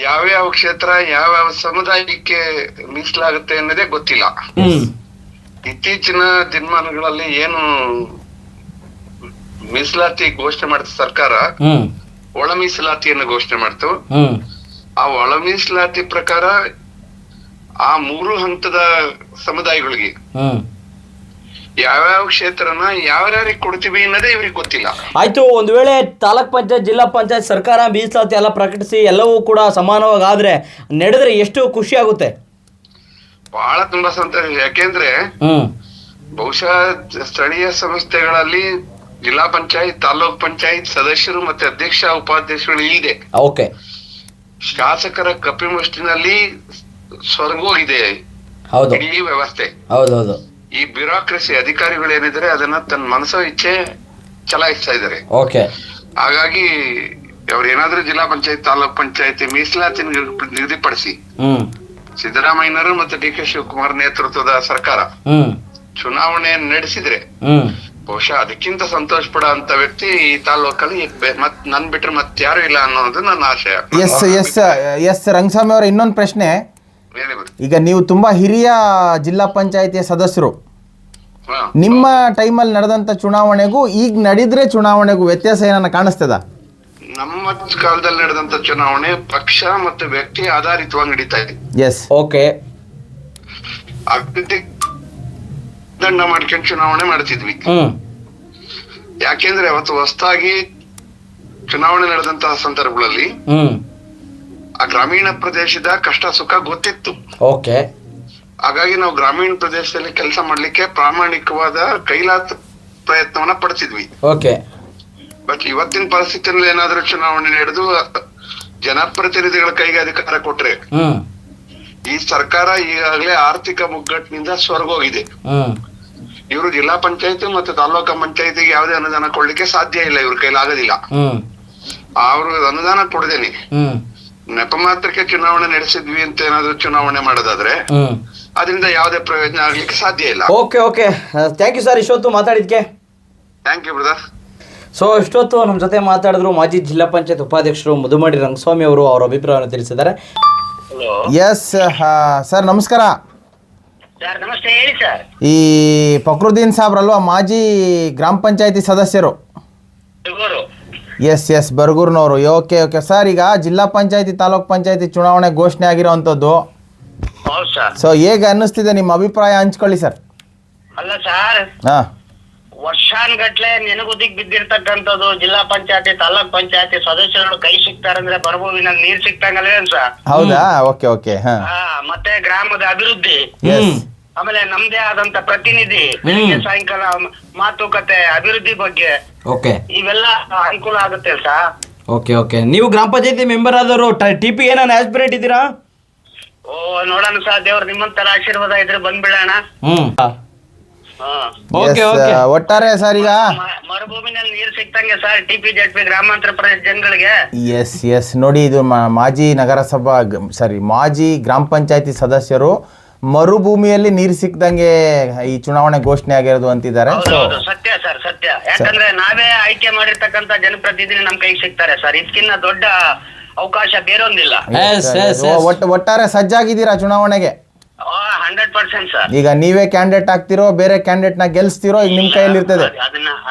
ಯಾವ್ಯಾವ ಕ್ಷೇತ್ರ ಯಾವ್ಯಾವ ಸಮುದಾಯಕ್ಕೆ ಮೀಸಲಾಗುತ್ತೆ ಅನ್ನೋದೇ ಗೊತ್ತಿಲ್ಲ. ಇತ್ತೀಚಿನ ದಿನಮಾನಗಳಲ್ಲಿ ಏನು ಮೀಸಲಾತಿ ಘೋಷಣೆ ಮಾಡ್ತ ಸರ್ಕಾರ, ಒಳ ಮೀಸಲಾತಿಯನ್ನು ಘೋಷಣೆ ಮಾಡ್ತು. ಆ ಒಳ ಮೀಸಲಾತಿ ಪ್ರಕಾರ ಆ 3 ಹಂತದ ಸಮುದಾಯಗಳಿಗೆ ಯಾವ್ಯಾವ ಕ್ಷೇತ್ರನ ಯಾರ್ಯಾರಿಗೆ ಕೊಡ್ತೀವಿ ಅನ್ನೋದೇ ಇವ್ರಿಗೆ ಗೊತ್ತಿಲ್ಲ. ಆಯ್ತು, ಒಂದು ವೇಳೆ ತಾಲೂಕ್ ಪಂಚಾಯತ್ ಜಿಲ್ಲಾ ಪಂಚಾಯತ್ ಸರ್ಕಾರ ಮೀಸಲಾತಿ ಎಲ್ಲ ಪ್ರಕಟಿಸಿ ಎಲ್ಲವೂ ಕೂಡ ಸಮಾನವಾಗಿ ಆದ್ರೆ ನಡೆದ್ರೆ ಎಷ್ಟು ಖುಷಿ ಆಗುತ್ತೆ? ಬಹಳ ತುಂಬಾ ಸಂತೋಷ. ಯಾಕೆಂದ್ರೆ ಬಹುಶಃ ಸ್ಥಳೀಯ ಸಂಸ್ಥೆಗಳಲ್ಲಿ ಜಿಲ್ಲಾ ಪಂಚಾಯತ್ ತಾಲೂಕ್ ಪಂಚಾಯತ್ ಸದಸ್ಯರು ಮತ್ತೆ ಅಧ್ಯಕ್ಷ ಉಪಾಧ್ಯಕ್ಷರು ಇಲ್ಲದೆ ಶಾಸಕರ ಕಪಿಮುಷ್ಟಿನಲ್ಲಿ ಸ್ವರ್ಗೋಗಿದೆ ಇಡೀ ವ್ಯವಸ್ಥೆ. ಹೌದೌದು. ಈ ಬ್ಯೂರೋಕ್ರಸಿ ಅಧಿಕಾರಿಗಳು ಏನಿದ್ರೆ ಅದನ್ನ ತನ್ನ ಮನಸ್ಸೋ ಇಚ್ಛೆ ಚಲಾಯಿಸ್ತಾ ಇದ್ದಾರೆ. ಹಾಗಾಗಿ ಅವ್ರು ಏನಾದ್ರೂ ಜಿಲ್ಲಾ ಪಂಚಾಯತ್ ತಾಲೂಕ್ ಪಂಚಾಯತಿ ಮೀಸಲಾತಿ ನಿಗದಿಪಡಿಸಿ ಸಿದ್ದರಾಮಯ್ಯನವರು ಮತ್ತೆ DK ಶಿವಕುಮಾರ್ ನೇತೃತ್ವದ ಸರ್ಕಾರ ಚುನಾವಣೆ ನಡೆಸಿದ್ರೆ ಬಹುಶಃ ಅದಕ್ಕಿಂತ ಸಂತೋಷ ಪಡೋ ಅಂತ ವ್ಯಕ್ತಿ ಈ ತಾಲೂಕಲ್ಲಿ ನನ್ ಬಿಟ್ರೆ ಮತ್ತೆ ಯಾರು ಇಲ್ಲ ಅನ್ನೋದು ನನ್ನ ಆಶಯ. ಎಸ್ ರಂಗಸ್ವಾಮಿ ಅವರ ಇನ್ನೊಂದು ಪ್ರಶ್ನೆ. ಈಗ ನೀವು ತುಂಬಾ ಹಿರಿಯ ಜಿಲ್ಲಾ ಪಂಚಾಯತಿಯ ಸದಸ್ಯರು, ನಿಮ್ಮ ಟೈಮಲ್ಲಿ ನಡೆದಂತ ಚುನಾವಣೆಗೂ ಈಗ ನಡೆದ್ರೆ ಚುನಾವಣೆಗೂ ವ್ಯತ್ಯಾಸ ಏನನ್ನ ಕಾಣಿಸ್ತದ? ನಮ್ಮ ಕಾಲದಲ್ಲಿ ನಡೆದಂತ ಚುನಾವಣೆ ಪಕ್ಷ ಮತ್ತು ವ್ಯಕ್ತಿ ಆಧಾರಿತವಾಗಿ ನಡೀತಾ ಇದೆ. Yes, okay. ದಂಡ ಮಾಡ್ಕೊಂಡು ಚುನಾವಣೆ ಮಾಡ್ತಿದ್ವಿ. ಯಾಕೆಂದ್ರೆ ಅವತ್ತು ಹೊಸದಾಗಿ ಚುನಾವಣೆ ನಡೆದಂತಹ ಸಂದರ್ಭಗಳಲ್ಲಿ ಆ ಗ್ರಾಮೀಣ ಪ್ರದೇಶದ ಕಷ್ಟ ಸುಖ ಗೊತ್ತಿತ್ತು. ಓಕೆ. ಹಾಗಾಗಿ ನಾವು ಗ್ರಾಮೀಣ ಪ್ರದೇಶದಲ್ಲಿ ಕೆಲಸ ಮಾಡ್ಲಿಕ್ಕೆ ಪ್ರಾಮಾಣಿಕವಾದ ಕೈಲಾದ ಪ್ರಯತ್ನವನ್ನ ಪಡ್ತಿದ್ವಿ. ಓಕೆ. ಬಟ್ ಇವತ್ತಿನ ಪರಿಸ್ಥಿತಿಯಲ್ಲಿ ಏನಾದ್ರೂ ಚುನಾವಣೆ ನಡೆದು ಜನಪ್ರತಿನಿಧಿಗಳ ಕೈಗೆ ಅಧಿಕಾರ ಕೊಟ್ರೆ ಈ ಸರ್ಕಾರ ಈಗಾಗಲೇ ಆರ್ಥಿಕ ಮುಗ್ಗಟ್ಟಿನಿಂದ ಸ್ವರ್ಗೋಗಿದೆ. ಇವರು ಜಿಲ್ಲಾ ಪಂಚಾಯತ್ ಮತ್ತು ತಾಲೂಕಾ ಪಂಚಾಯತಿಗೆ ಯಾವುದೇ ಅನುದಾನ ಕೊಡ್ಲಿಕ್ಕೆ ಸಾಧ್ಯ ಇಲ್ಲ, ಇವ್ರ ಕೈಲಿ ಆಗೋದಿಲ್ಲ. ಅವ್ರು ಅನುದಾನ ಕೊಡದೇನೆ ನೆಪ ಮಾತ್ರಕ್ಕೆ ಚುನಾವಣೆ ನಡೆಸಿದ್ವಿ ಅಂತ ಏನಾದ್ರು ಚುನಾವಣೆ ಮಾಡೋದಾದ್ರೆ ಅದರಿಂದ ಯಾವುದೇ ಪ್ರಯೋಜನ ಆಗ್ಲಿಕ್ಕೆ ಸಾಧ್ಯ ಇಲ್ಲ. ಓಕೆ. ಥ್ಯಾಂಕ್ ಯು ಸರ್ ಇಷ್ಟೊತ್ತು ಮಾತಾಡಿದ್ಕೆ. Thank you brother. ಸೊ ಇಷ್ಟೊತ್ತು ನಮ್ಮ ಜೊತೆ ಮಾತಾಡಿದ್ರು ಮಾಜಿ ಜಿಲ್ಲಾ ಪಂಚಾಯತ್ ಉಪಾಧ್ಯಕ್ಷರು ಮಧುಮಾಡಿ ರಂಗಸ್ವಾಮಿ ಅವರು ಅವರ ಅಭಿಪ್ರಾಯವನ್ನು ತಿಳಿಸಿದ್ದಾರೆ. ಎಸ್ ಸರ್ ನಮಸ್ಕಾರ. ಸರ್ ನಮಸ್ತೆ, ಹೇಳಿ ಸರ್. ಈ ಫಕ್ರುದ್ದೀನ್ ಸಾಬ್ರಲ್ವಾ ಮಾಜಿ ಗ್ರಾಮ ಪಂಚಾಯತಿ ಸದಸ್ಯರು? ಎಸ್ ಬರ್ಗೂರ್ನವರು. ಓಕೆ ಸರ್, ಈಗ ಜಿಲ್ಲಾ ಪಂಚಾಯತಿ ತಾಲೂಕ್ ಪಂಚಾಯತಿ ಚುನಾವಣೆ ಘೋಷಣೆ ಆಗಿರೋವಂಥದ್ದು. ಸೊ ಹೇಗೆ ಅನ್ನಿಸ್ತಿದೆ, ನಿಮ್ಮ ಅಭಿಪ್ರಾಯ ಹಂಚ್ಕೊಳ್ಳಿ ಸರ್. ಅಲ್ಲ ಸರ್, ಹಾಂ, ವರ್ಷಾನ್ಗಟ್ಲೆ ನೆನಗುದಿಗ್ ಬಿದ್ದಿರ್ತಕ್ಕಂಥದ್ದು ಜಿಲ್ಲಾ ಪಂಚಾಯತಿ ತಾಲೂಕ್ ಪಂಚಾಯತಿ ಸದಸ್ಯರು ಕೈ ಸಿಗ್ತಾರಂದ್ರೆ ಬರಭೂವಿನಲ್ಲಿ ನೀರ್ ಸಿಕ್ತಂಗಲ್ವೇ ಸರ್? ಹೌದಾ? ಓಕೆ. ಮತ್ತೆ ಗ್ರಾಮದ ಅಭಿವೃದ್ಧಿ, ಎಸ್, ಆಮೇಲೆ ನಮ್ದೇ ಆದಂತ ಪ್ರತಿನಿಧಿ ಬೆಳಿಗ್ಗೆ ಸಾಯಂಕಾಲ ಮಾತುಕತೆ ಅಭಿವೃದ್ಧಿ ಬಗ್ಗೆ ಓಕೆ ಇವೆಲ್ಲ ಅನುಕೂಲ ಆಗುತ್ತೆ ಸರ್. ಓಕೆ. ನೀವು ಗ್ರಾಮ ಪಂಚಾಯತಿ ಮೆಂಬರ್ ಆದವರು ಟಿಪಿ ಏನಾನ ಆಸ್ಪಿರೇಟ್ ಇದ್ದೀರಾ? ಓ ನೋಡೋಣ ಸರ್, ದೇವ್ರ ನಿಮ್ಮಂತರ ಆಶೀರ್ವಾದ ಇದ್ರೆ ಬಂದ್ಬಿಡೋಣ. ಒಟ್ಟಾರೆ ಸರ್ ಈಗ ಮರುಭೂಮಿನಲ್ಲಿ ನೀರು ಸಿಕ್ತಂಗೆ ಸರ್ ಟಿಪಿ ಜೆಡ್ಪಿ ಗ್ರಾಮಾಂತರ ಪ್ರದೇಶ ಜನಗಳಿಗೆ. ಎಸ್ ನೋಡಿ, ಇದು ಮಾಜಿ ನಗರಸಭಾ ಮಾಜಿ ಗ್ರಾಮ ಪಂಚಾಯತಿ ಸದಸ್ಯರು ಮರುಭೂಮಿಯಲ್ಲಿ ನೀರು ಸಿಕ್ದಂಗೆ ಈ ಚುನಾವಣೆ ಘೋಷಣೆ ಆಗಿರೋದು ಅಂತಿದ್ದಾರೆ. ಸತ್ಯ ಸರ್, ಸತ್ಯ. ಯಾಕಂದ್ರೆ ನಾವೇ ಆಯ್ಕೆ ಮಾಡಿರ್ತಕ್ಕಂತ ಜನಪ್ರತಿನಿಧಿ ನಮ್ ಕೈಗೆ ಸಿಗ್ತಾರೆ ಸರ್. ಇದಕ್ಕಿನ್ನ ದೊಡ್ಡ ಅವಕಾಶ ಬೇರೊಂದಿಲ್ಲ. ಒಟ್ಟಾರೆ ಸಜ್ಜಾಗಿದ್ದೀರಾ ಚುನಾವಣೆಗೆ? 100% ಸರ್. ಈಗ ನೀವೇ ಕ್ಯಾಂಡಿಡೇಟ್ ಆಗ್ತಿರೋ, ಬೇರೆ ಕ್ಯಾಂಡಿಡೇಟ್ ನ ಗೆಲ್ಸ್ತಿರೋ, ಈಗ ನಿಮ್ ಕೈಯಲ್ಲಿ ಇರ್ತದೆ.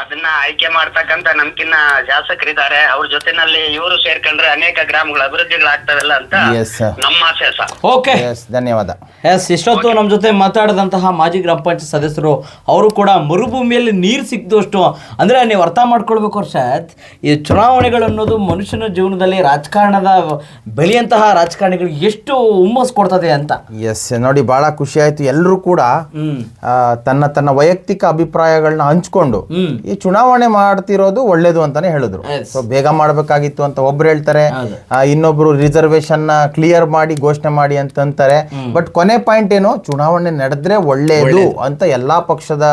ಅದನ್ನ ಆಯ್ಕೆ ಮಾಡ್ತಕ್ಕಂತ ನಮ್ಕಿನ್ನ ಶಾಸಕರಿದ್ದಾರೆ, ಅವ್ರ ಜೊತೆನಲ್ಲಿ ಇವರು ಸೇರ್ಕೊಂಡ್ರೆ ಅನೇಕ ಗ್ರಾಮಗಳ ಅಭಿವೃದ್ಧಿಗಳಾಗ್ತಾವಲ್ಲ ಅಂತ ನಮ್ಮ ಆಸೆ ಸರ್. ಓಕೆ, ಧನ್ಯವಾದ. ಇಷ್ಟೊತ್ತು ನಮ್ಮ ಜೊತೆ ಮಾತಾಡಿದಂತಹ ಮಾಜಿ ಗ್ರಾಮ ಪಂಚಾಯತ್ ಸದಸ್ಯರು ಅವರು ಕೂಡ ಮರುಭೂಮಿಯಲ್ಲಿ ನೀರು ಸಿಕ್ದಷ್ಟು ಅಂದ್ರೆ ನೀವು ಅರ್ಥ ಮಾಡ್ಕೊಳ್ಬೇಕು ವರ್ಷಾತ್, ಈ ಚುನಾವಣೆಗಳು ಅನ್ನೋದು ಮನುಷ್ಯನ ಜೀವನದಲ್ಲಿ ರಾಜಕಾರಣದ ಬೆಳೆಯಂತಹ ರಾಜಕಾರಣಿಗಳಿಗೆ ಎಷ್ಟು ಹುಮ್ಮಸ್ ಕೊಡ್ತದೆ ಅಂತ. ಎಸ್ ನೋಡಿ, ಬಹಳ ಖುಷಿ ಆಯ್ತು. ಎಲ್ಲರೂ ಕೂಡ ತನ್ನ ವೈಯಕ್ತಿಕ ಅಭಿಪ್ರಾಯಗಳನ್ನ ಹಂಚ್ಕೊಂಡು ಈ ಚುನಾವಣೆ ಮಾಡ್ತಿರೋದು ಒಳ್ಳೇದು ಅಂತಾನೆ ಹೇಳಿದ್ರು. ಸೊ ಬೇಗ ಮಾಡ್ಬೇಕಾಗಿತ್ತು ಅಂತ ಒಬ್ರು ಹೇಳ್ತಾರೆ, ಇನ್ನೊಬ್ರು ರಿಸರ್ವೇಶನ್ ನ ಕ್ಲಿಯರ್ ಮಾಡಿ ಘೋಷಣೆ ಮಾಡಿ ಅಂತಂತಾರೆ. ಬಟ್ ಕೊನೆ ಪಾಯಿಂಟ್ ಏನು, ಚುನಾವಣೆ ನಡೆದ್ರೆ ಒಳ್ಳೇದು ಅಂತ ಎಲ್ಲಾ ಪಕ್ಷದ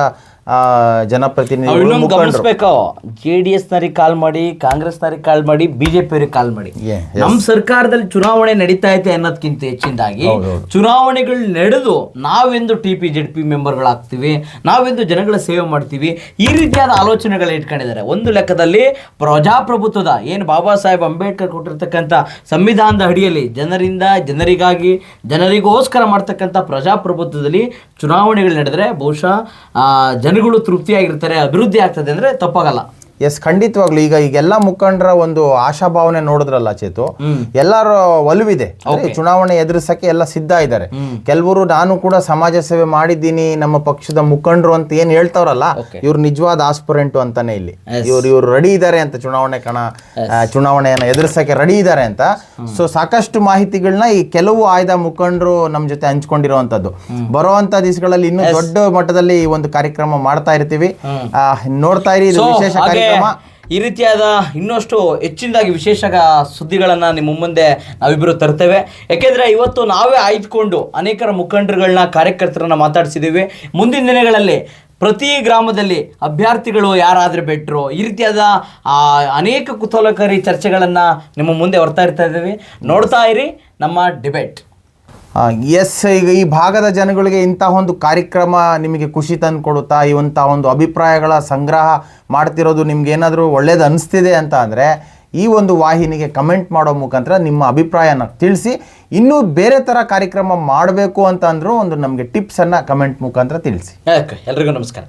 ಜನಪ್ರತಿನಿಧಿಗಳು ಗಮನಿಸ್ಬೇಕು. JDS ನರಿಗೆ ಕಾಲ್ ಮಾಡಿ, ಕಾಂಗ್ರೆಸ್ ನರಿಗೆ ಕಾಲ್ ಮಾಡಿ, ಬಿಜೆಪಿ ಅವರಿಗೆ ಕಾಲ್ ಮಾಡಿ, ನಮ್ಮ ಸರ್ಕಾರದಲ್ಲಿ ಚುನಾವಣೆ ನಡೀತಾ ಐತೆ ಅನ್ನೋದಕ್ಕಿಂತ ಹೆಚ್ಚಿನದಾಗಿ ಚುನಾವಣೆಗಳು ನಡೆದು ನಾವೆಂದು TP ZP ಮೆಂಬರ್ಗಳಾಗ್ತೀವಿ, ನಾವೆಂದು ಜನಗಳ ಸೇವೆ ಮಾಡ್ತೀವಿ, ಈ ರೀತಿಯಾದ ಆಲೋಚನೆಗಳು ಇಟ್ಕೊಂಡಿದ್ದಾರೆ. ಒಂದು ಲೆಕ್ಕದಲ್ಲಿ ಪ್ರಜಾಪ್ರಭುತ್ವದ ಏನು ಬಾಬಾ ಸಾಹೇಬ್ ಅಂಬೇಡ್ಕರ್ ಕೊಟ್ಟಿರ್ತಕ್ಕಂಥ ಸಂವಿಧಾನದ ಅಡಿಯಲ್ಲಿ ಜನರಿಂದ ಜನರಿಗಾಗಿ ಜನರಿಗೋಸ್ಕರ ಮಾಡ್ತಕ್ಕಂಥ ಪ್ರಜಾಪ್ರಭುತ್ವದಲ್ಲಿ ಚುನಾವಣೆಗಳು ನಡೆದರೆ ಬಹುಶಃ ಜನಗಳು ತೃಪ್ತಿಯಾಗಿರ್ತಾರೆ, ಅಭಿವೃದ್ಧಿ ಆಗ್ತದೆ ಅಂದ್ರೆ ತಪ್ಪಾಗಲ್ಲ. ಎಸ್, ಖಂಡಿತವಾಗ್ಲು. ಈಗೆಲ್ಲ ಮುಖಂಡರ ಒಂದು ಆಶಾಭಾವನೆ ನೋಡಿದ್ರಲ್ಲ ಚೇತು, ಎಲ್ಲರ ಒಲವಿದೆ. ಚುನಾವಣೆ ಎದುರಿಸಕ್ಕೆ ಎಲ್ಲ ಸಿದ್ಧ ಇದ್ದಾರೆ. ಕೆಲವರು ನಾನು ಕೂಡ ಸಮಾಜ ಸೇವೆ ಮಾಡಿದ್ದೀನಿ, ನಮ್ಮ ಪಕ್ಷದ ಮುಖಂಡರು ಅಂತ ಏನ್ ಹೇಳ್ತಾವ್ರಲ್ಲ, ಇವ್ರು ನಿಜವಾದ ಆಸ್ಪರೆಂಟು ಅಂತಾನೆ ಇಲ್ಲಿ. ಇವ್ರು ರೆಡಿ ಇದ್ದಾರೆ ಅಂತ ಚುನಾವಣೆಯನ್ನ ಎದುರಿಸಕ್ಕೆ ರೆಡಿ ಇದ್ದಾರೆ ಅಂತ. ಸೊ ಸಾಕಷ್ಟು ಮಾಹಿತಿಗಳನ್ನ ಈ ಕೆಲವು ಆಯ್ದ ಮುಖಂಡರು ನಮ್ ಜೊತೆ ಹಂಚ್ಕೊಂಡಿರುವಂತದ್ದು. ಬರುವಂತ ದಿವಸಗಳಲ್ಲಿ ಇನ್ನೂ ದೊಡ್ಡ ಮಟ್ಟದಲ್ಲಿ ಈ ಒಂದು ಕಾರ್ಯಕ್ರಮ ಮಾಡ್ತಾ ಇರ್ತೀವಿ, ನೋಡ್ತಾ ಇರಿ. ಇದು ವಿಶೇಷ ಕಾರ್ಯಕ್ರಮ. ಈ ರೀತಿಯಾದ ಇನ್ನಷ್ಟು ಹೆಚ್ಚಿನದಾಗಿ ವಿಶೇಷ ಸುದ್ದಿಗಳನ್ನು ನಿಮ್ಮ ಮುಂದೆ ನಾವಿಬ್ಬರು ತರ್ತೇವೆ. ಯಾಕೆಂದರೆ ಇವತ್ತು ನಾವೇ ಆಯ್ದುಕೊಂಡು ಅನೇಕರ ಮುಖಂಡರುಗಳನ್ನ, ಕಾರ್ಯಕರ್ತರನ್ನ ಮಾತಾಡಿಸಿದ್ದೀವಿ. ಮುಂದಿನ ದಿನಗಳಲ್ಲಿ ಪ್ರತಿ ಗ್ರಾಮದಲ್ಲಿ ಅಭ್ಯರ್ಥಿಗಳು ಯಾರಾದರೆ ಬೆಟ್ರು, ಈ ರೀತಿಯಾದ ಅನೇಕ ಕುತೂಹಲಕಾರಿ ಚರ್ಚೆಗಳನ್ನು ನಿಮ್ಮ ಮುಂದೆ ಹೊರ್ತಾ ಇರ್ತಾ ಇದ್ದೀವಿ. ನೋಡ್ತಾ ಇರಿ ನಮ್ಮ ಡಿಬೇಟ್. ಎಸ್, ಈಗ ಈ ಭಾಗದ ಜನಗಳಿಗೆ ಇಂತಹ ಒಂದು ಕಾರ್ಯಕ್ರಮ ನಿಮಗೆ ಖುಷಿ ತಂದು ಕೊಡುತ್ತಾ, ಇಂಥ ಒಂದು ಅಭಿಪ್ರಾಯಗಳ ಸಂಗ್ರಹ ಮಾಡ್ತಿರೋದು ನಿಮ್ಗೆ ಏನಾದರೂ ಒಳ್ಳೇದು ಅನಿಸ್ತಿದೆ ಅಂತ ಅಂದರೆ ಈ ಒಂದು ವಾಹಿನಿಗೆ ಕಮೆಂಟ್ ಮಾಡೋ ಮುಖಾಂತರ ನಿಮ್ಮ ಅಭಿಪ್ರಾಯನ ತಿಳಿಸಿ. ಇನ್ನೂ ಬೇರೆ ಥರ ಕಾರ್ಯಕ್ರಮ ಮಾಡಬೇಕು ಅಂತ ಅಂದರೂ ಒಂದು ನಮಗೆ ಟಿಪ್ಸನ್ನು ಕಮೆಂಟ್ ಮುಖಾಂತರ ತಿಳಿಸಿ. ಎಲ್ರಿಗೂ ನಮಸ್ಕಾರ.